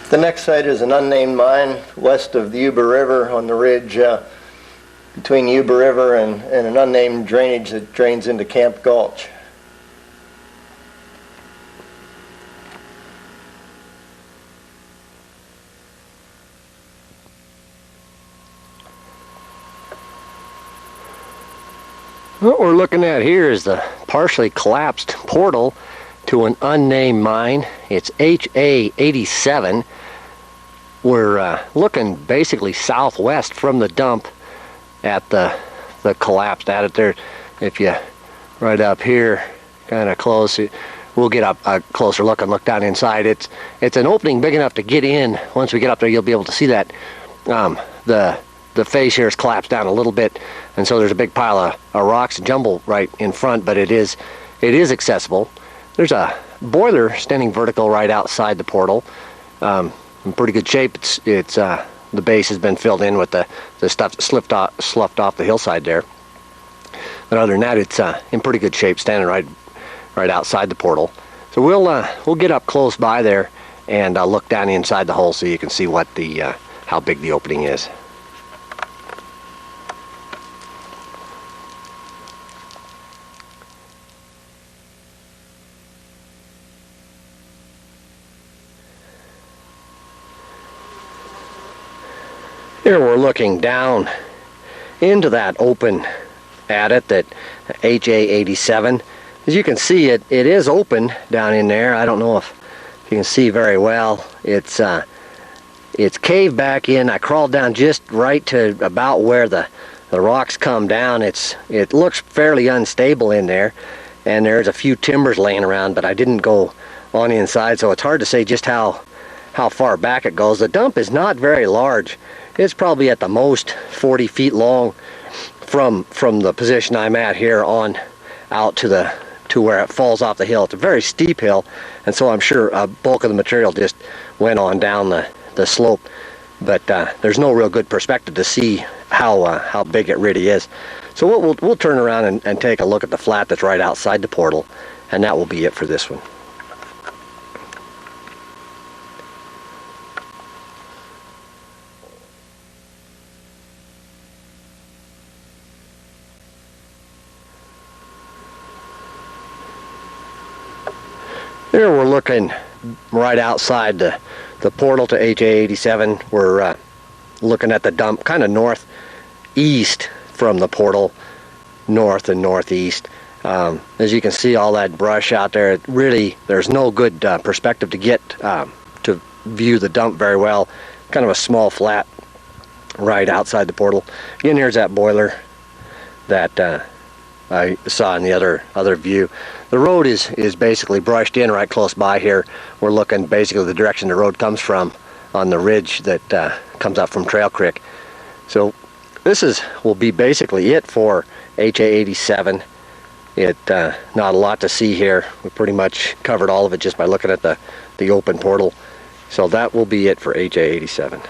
The next site is an unnamed mine west of the Yuba River on the ridge between Yuba River and an unnamed drainage that drains into Camp Gulch. What we're looking at here is the partially collapsed portal to an unnamed mine. It's HA0087. We're looking basically southwest from the dump at the collapsed at it there. If you right up here, kind of close, we'll get up a closer look and look down inside. It's an opening big enough to get in. Once we get up there, you'll be able to see that the face here is collapsed down a little bit, and so there's a big pile of rocks and jumble right in front, but it is accessible. There's a boiler standing vertical right outside the portal. In pretty good shape. It's the base has been filled in with the stuff that sloughed off the hillside there. But other than that, it's in pretty good shape, standing right outside the portal. So we'll get up close by there and look down inside the hole so you can see what how big the opening is. Here we're looking down into that open adit, that HA0087. As you can see, it is open down in there. I don't know if you can see very well. It's caved back in. I crawled down just right to about where the rocks come down. It looks fairly unstable in there, and there's a few timbers laying around, but I didn't go on the inside, so it's hard to say just how far back it goes. The dump is not very large. It's probably at the most 40 feet long from the position I'm at here on out to where it falls off the hill. It's a very steep hill, and so I'm sure a bulk of the material just went on down the slope. But there's no real good perspective to see how big it really is. So we'll turn around and take a look at the flat that's right outside the portal, and that will be it for this one. Here we're looking right outside the portal to HA0087. We're looking at the dump kind of northeast from the portal, north and northeast. As you can see, all that brush out there, there's no good perspective to get to view the dump very well. Kind of a small flat right outside the portal. Again, here's that boiler that I saw in the other view. The road is basically brushed in right close by here. We're looking basically the direction the road comes from on the ridge that comes up from Trail Creek. So this will be basically it for HA0087. Not a lot to see here. We pretty much covered all of it just by looking at the open portal. So that will be it for HA0087.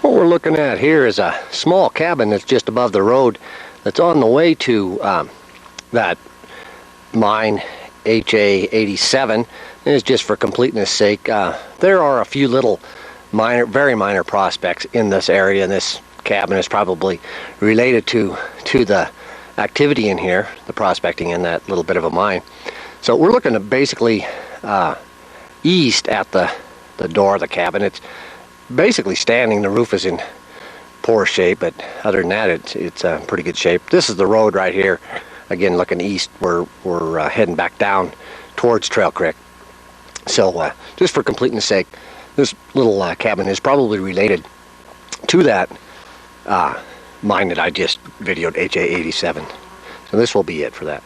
What we're looking at here is a small cabin that's just above the road that's on the way to that mine HA0087. It's just for completeness sake. There are a few little very minor prospects in this area, and this cabin is probably related to the activity in here, the prospecting in that little bit of a mine. So we're looking at basically east at the door of the cabin. It's basically standing. The roof is in poor shape, but other than that, it's pretty good shape. This is the road right here. Again, looking east, we're heading back down towards Trail Creek. So just for completeness sake, this little cabin is probably related to that mine that I just videoed, HA0087. So this will be it for that.